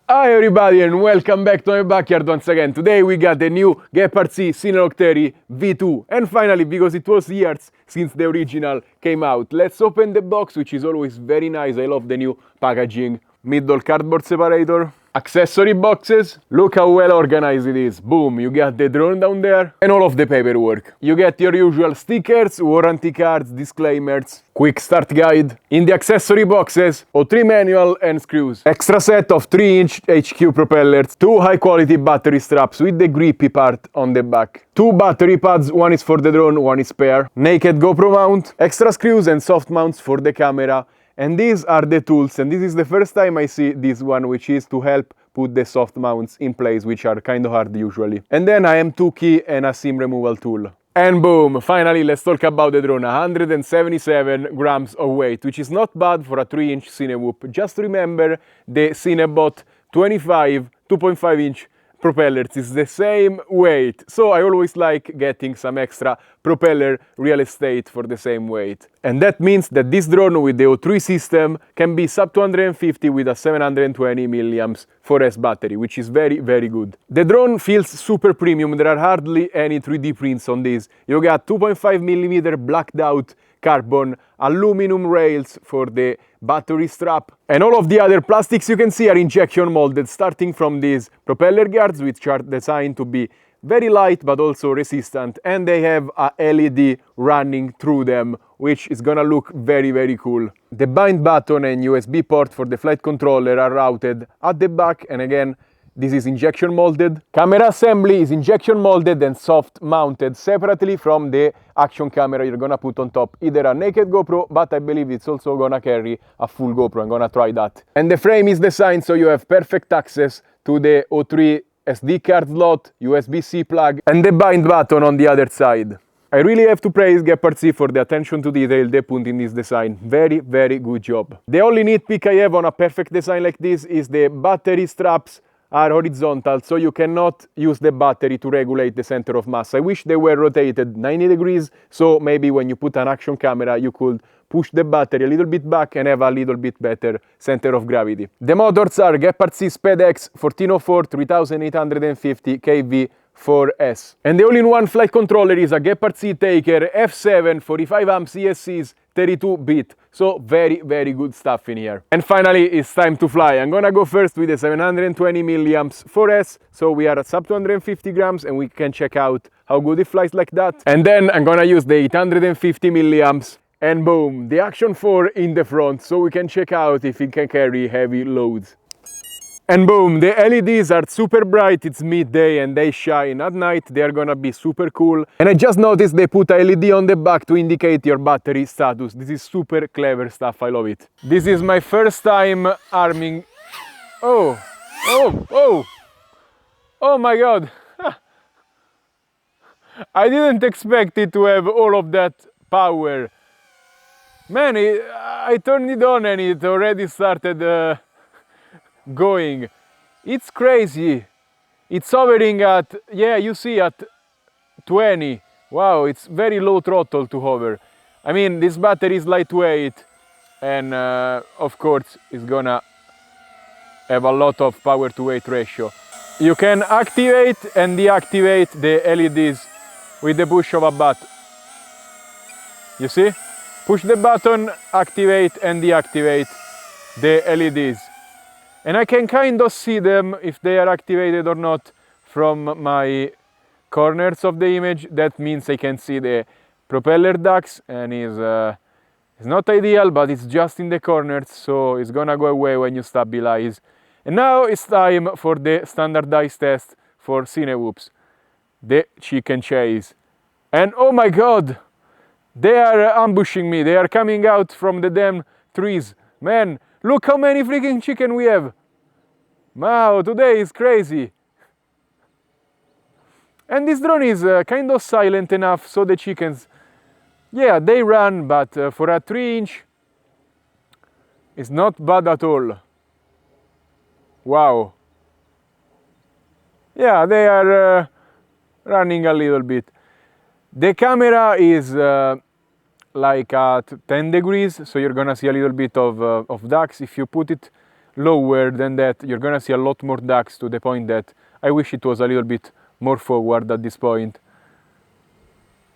Hi everybody and welcome back to my backyard once again. Today we got the new Gepard C Cinelock 30 V2 and finally, because it was years since the original came out, let's open the box, which is always very nice. I love the new packaging. Middle cardboard separator, accessory boxes. Look how well organized it is. Boom, you got the drone down there and all of the paperwork. You get your usual stickers, warranty cards, disclaimers, quick start guide. In the accessory boxes, O3 manual and screws. Extra set of 3-inch HQ propellers, 2 high quality battery straps with the grippy part on the back. 2 battery pads, one is for the drone, one is spare. Naked GoPro mount, extra screws and soft mounts for the camera. And these are the tools, and this is the first time I see this one, which is to help put the soft mounts in place, which are kind of hard usually. And then IM2 key and a SIM removal tool. And boom, finally let's talk about the drone. 177 grams of weight, which is not bad for a 3-inch Cinewhoop. Just remember the Cinebot 25 2.5-inch propellers is the same weight, so I always like getting some extra propeller real estate for the same weight. And that means that this drone with the O3 system can be sub 250 with a 720 mAh 4S battery, which is very, very good. The drone feels super premium. There are hardly any 3D prints on this. You got 2.5mm blacked out carbon, aluminum rails for the battery strap, and all of the other plastics you can see are injection molded, starting from these propeller guards, which are designed to be very light but also resistant, and they have a LED running through them, which is gonna look very, very cool. The bind button and USB port for the flight controller are routed at the back, and again, this is injection molded. Camera assembly is injection molded and soft mounted separately from the action camera you're gonna put on top. Either a naked GoPro, but I believe it's also gonna carry a full GoPro. I'm gonna try that. And the frame is designed so you have perfect access to the O3 SD card slot, USB-C plug, and the bind button on the other side. I really have to praise Gepard C for the attention to detail they put in this design. Very, very good job. The only nitpick I have on a perfect design like this is the battery straps are horizontal, so you cannot use the battery to regulate the center of mass. I wish they were rotated 90 degrees, so maybe when you put an action camera you could push the battery a little bit back and have a little bit better center of gravity. The motors are Gepard C SPEDEX 1404 3850 kV 4S. And the all-in-one flight controller is a Gepard C Taker F7 45 amps ESCs 32-bit. So very, very good stuff in here. And finally, it's time to fly. I'm gonna go first with the 720 mAh 4S. So we are at sub 250 grams and we can check out how good it flies like that. And then I'm gonna use the 850 mAh and boom, the Action 4 in the front, so we can check out if it can carry heavy loads. And boom, the LEDs are super bright. It's midday and they shine at night. They are gonna be super cool. And I just noticed they put a LED on the back to indicate your battery status. This is super clever stuff. I love it. This is my first time arming. Oh my god. I didn't expect it to have all of that power. Man, I turned it on and it already started going. It's crazy. It's hovering at, yeah, you see, at 20. Wow, it's very low throttle to hover. I mean, this battery is lightweight and of course it's gonna have a lot of power to weight ratio. You can activate and deactivate the LEDs with the push of a button. You see? Push the button, activate and deactivate the LEDs. And I can kind of see them if they are activated or not from my corners of the image. That means I can see the propeller ducts, and it's not ideal, but it's just in the corners, so it's gonna go away when you stabilize. And now it's time for the standardized test for Cinewhoops, the chicken chase. And oh my god, they are ambushing me. They are coming out from the damn trees. Man, look how many freaking chicken we have. Wow, today is crazy. And this drone is kind of silent enough so the chickens, yeah, they run, but for a 3-inch, it's not bad at all. Wow. Yeah, they are running a little bit. The camera is like at 10 degrees, so you're gonna see a little bit of ducks. If you put it lower than that, you're gonna see a lot more ducks, to the point that I wish it was a little bit more forward at this point.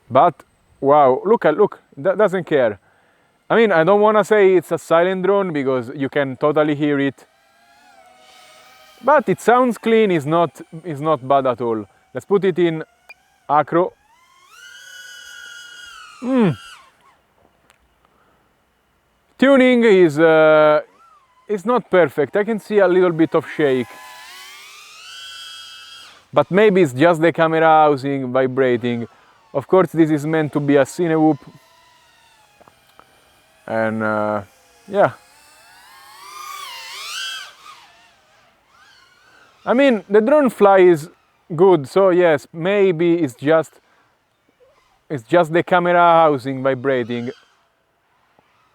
But wow, look, that doesn't care. I mean, I don't want to say it's a silent drone because you can totally hear it, but it sounds clean. It's not bad at all. Let's put it in acro. Tuning is not perfect. I can see a little bit of shake, but maybe it's just the camera housing vibrating. Of course, this is meant to be a Cinewhoop, and yeah. I mean, the drone flies good, so yes, maybe it's just the camera housing vibrating.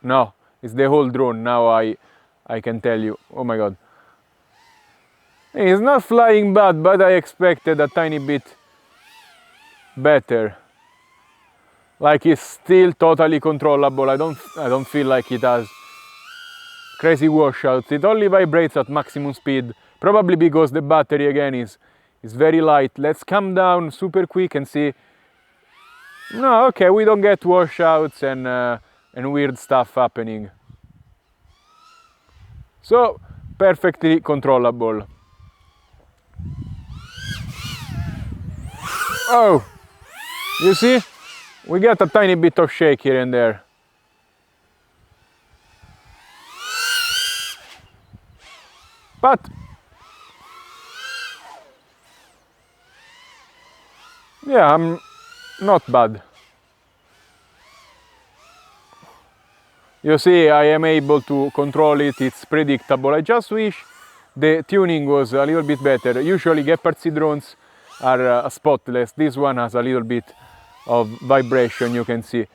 No, it's the whole drone. Now I can tell you. Oh my god. It's not flying bad, but I expected a tiny bit better. Like, it's still totally controllable. I don't feel like it has crazy washouts. It only vibrates at maximum speed, probably because the battery again is very light. Let's come down super quick and see. No, okay, we don't get washouts and weird stuff happening. So, perfectly controllable. Oh, you see? We get a tiny bit of shake here and there. But yeah, I'm not bad. You see, I am able to control it. It's predictable. I just wish the tuning was a little bit better. Usually Gepard C drones are spotless. This one has a little bit of vibration, you can see.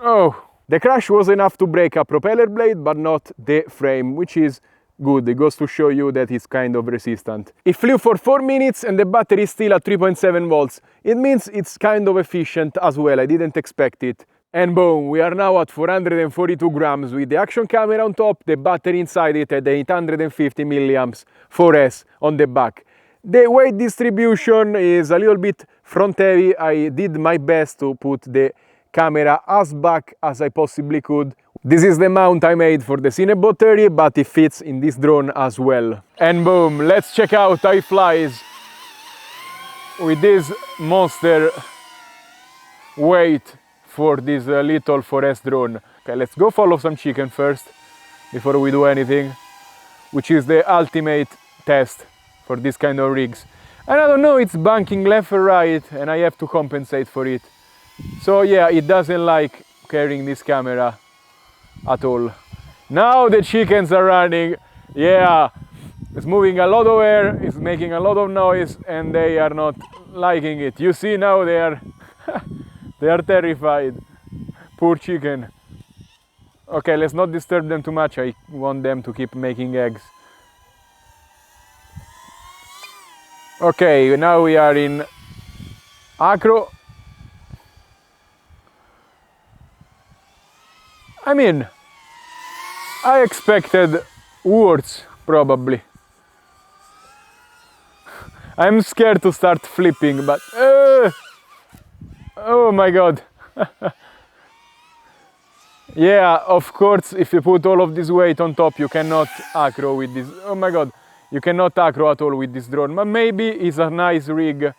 Oh, the crash was enough to break a propeller blade, but not the frame, which is good. It goes to show you that it's kind of resistant. It flew for 4 minutes and the battery is still at 3.7 volts. It means it's kind of efficient as well. I didn't expect it. And boom, we are now at 442 grams with the action camera on top, the battery inside it, and the 850 milliamps 4S on the back. The weight distribution is a little bit front heavy. I did my best to put the camera as back as I possibly could. This is the mount I made for the Cinebot 30, but it fits in this drone as well. And boom, let's check out how it flies with this monster weight for this little 4S drone. Okay, let's go follow some chicken first before we do anything, which is the ultimate test for this kind of rigs. And I don't know, it's banking left or right, and I have to compensate for it. So yeah, it doesn't like carrying this camera at all. Now the chickens are running. Yeah, it's moving a lot of air, it's making a lot of noise, and they are not liking it. You see now they are they are terrified. Poor chicken. Okay, let's not disturb them too much. I want them to keep making eggs. Okay, now we are in acro. I mean, I expected worse, probably. I'm scared to start flipping, but oh my god. Yeah, of course, if you put all of this weight on top, you cannot acro with this. Oh my god, you cannot acro at all with this drone. But maybe it's a nice rig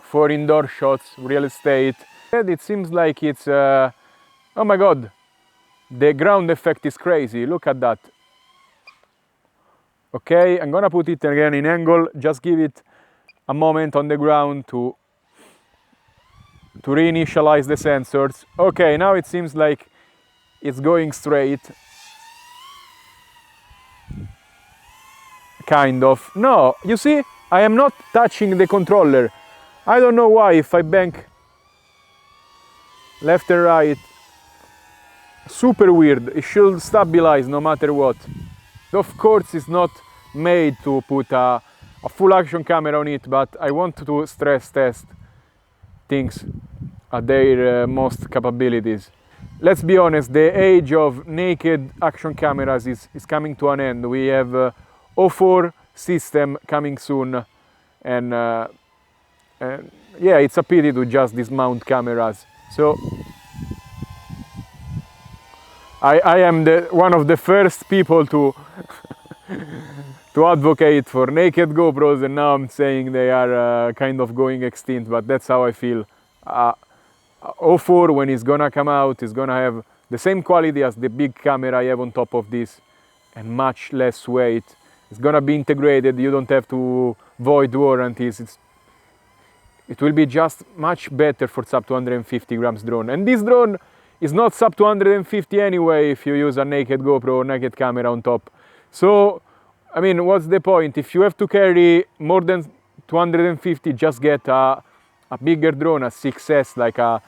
for indoor shots, real estate. It seems like it's oh my god, the ground effect is crazy. Look at that. Okay, I'm gonna put it again in angle. Just give it a moment on the ground to reinitialize the sensors. Okay, now it seems like it's going straight. Kind of. No, you see, I am not touching the controller. I don't know why. If I bank left and right, super weird. It should stabilize no matter what. Of course, it's not made to put a full action camera on it, but I want to stress test things at their most capabilities. let's be honest, the age of naked action cameras is coming to an end. We have O4 system coming soon, and yeah, it's a pity to just dismount cameras. So I am one of the first people to to advocate for naked GoPros, and now I'm saying they are kind of going extinct, but that's how I feel. O4, when it's gonna come out, is gonna have the same quality as the big camera I have on top of this, and much less weight. It's gonna be integrated, you don't have to void warranties. It will be just much better for sub 250 grams drone. And this drone is not sub 250 anyway if you use a naked GoPro or naked camera on top. So, I mean, what's the point? If you have to carry more than 250, just get a bigger drone, a 6S, like a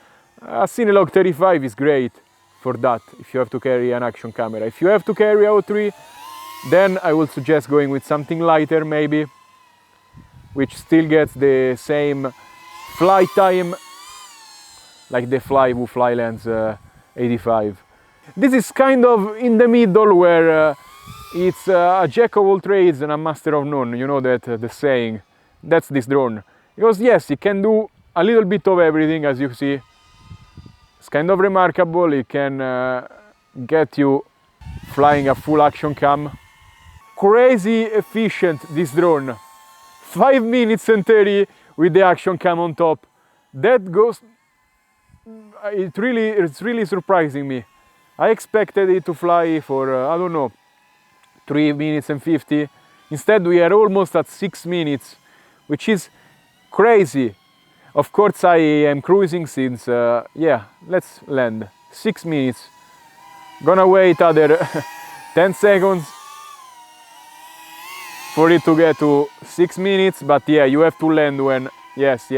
Cinelog 35 is great for that, if you have to carry an action camera. If you have to carry a O3, then I would suggest going with something lighter maybe, which still gets the same flight time like the Flywu Flylens 85. This is kind of in the middle where it's a jack of all trades and a master of none, you know that the saying. That's this drone. Because yes, it can do a little bit of everything, as you see. It's kind of remarkable. It can get you flying a full action cam. Crazy efficient, this drone. 5 minutes and 30 with the action cam on top. That goes, it's really surprising me. I expected it to fly for, I don't know, 3 minutes and 50. Instead we are almost at 6 minutes, which is crazy. Of course I am cruising since, yeah, let's land. 6 minutes. Gonna wait other 10 seconds for it to get to 6 minutes, but yeah, you have to land when, yes.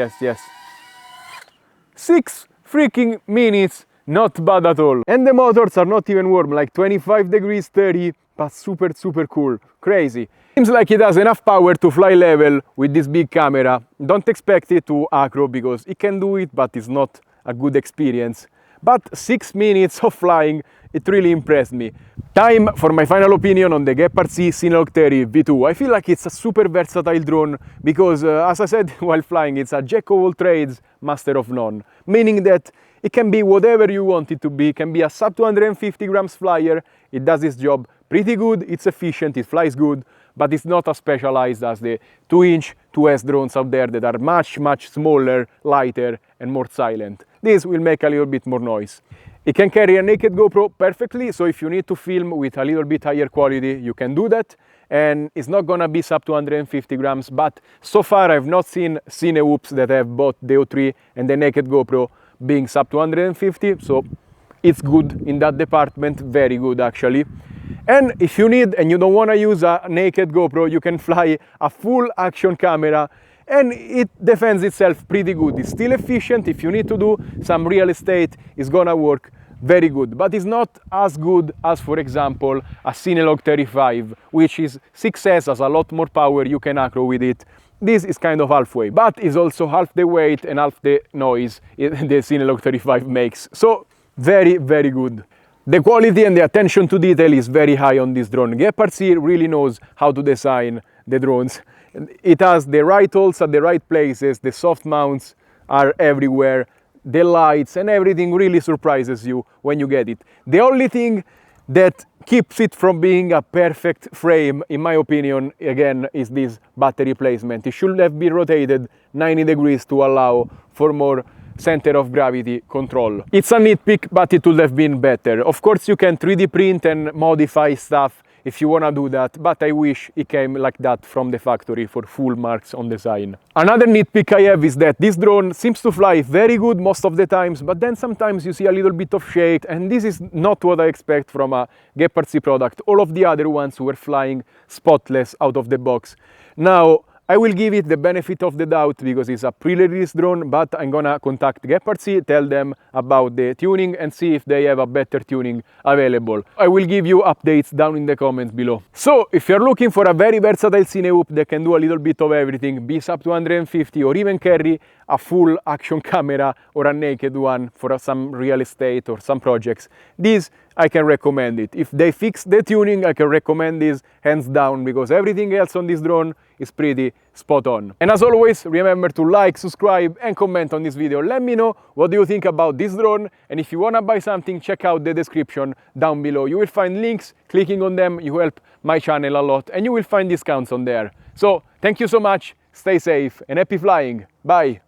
6 freaking minutes, not bad at all. And the motors are not even warm, like 25 degrees, 30, but super cool, crazy. Seems like it has enough power to fly level with this big camera. Don't expect it to acro because it can do it, but it's not a good experience. But 6 minutes of flying, it really impressed me. Time for my final opinion on the Gepard C Cinelog 30 V2. I feel like it's a super versatile drone because, as I said while flying, it's a jack of all trades, master of none. Meaning that it can be whatever you want it to be. It can be a sub 250 grams flyer. It does its job pretty good, it's efficient, it flies good, but it's not as specialized as the 2-inch 2S drones out there that are much smaller, lighter and more silent. This will make a little bit more noise. It can carry a naked GoPro perfectly, so if you need to film with a little bit higher quality, you can do that. And it's not gonna be sub 250 grams, but so far I've not seen Cinewhoops that have both the O3 and the naked GoPro being sub 250, so it's good in that department, very good actually. And if you need and you don't want to use a naked GoPro, you can fly a full action camera and it defends itself pretty good. It's still efficient. If you need to do some real estate, it's gonna work very good, but it's not as good as, for example, a Cinelog 35, which is 6S, has a lot more power, you can acro with it. This is kind of halfway, but it's also half the weight and half the noise the Cinelog 35 makes. So very good. The quality and the attention to detail is very high on this drone. Gepard C really knows how to design the drones. It has the right holes at the right places, the soft mounts are everywhere, the lights and everything really surprises you when you get it. The only thing that keeps it from being a perfect frame, in my opinion, again, is this battery placement. It should have been rotated 90 degrees to allow for more center of gravity control. It's a nitpick, but it would have been better. Of course, you can 3D print and modify stuff if you want to do that, but I wish it came like that from the factory for full marks on design. Another nitpick I have is that this drone seems to fly very good most of the times, but then sometimes you see a little bit of shake, and this is not what I expect from a Gepard C product. All of the other ones were flying spotless out of the box. Now, I will give it the benefit of the doubt because it's a pre-release drone, but I'm gonna contact Gepardzy, tell them about the tuning and see if they have a better tuning available. I will give you updates down in the comments below. So if you're looking for a very versatile Cinehoop that can do a little bit of everything, be sub 250 or even carry a full action camera or a naked one for some real estate or some projects, this I can recommend it. If they fix the tuning, I can recommend this hands down because everything else on this drone is pretty spot on. And as always, remember to like, subscribe and comment on this video. Let me know what do you think about this drone, and if you wanna buy something, check out the description down below. You will find links, clicking on them, you help my channel a lot, and you will find discounts on there. So thank you so much, stay safe and happy flying. Bye.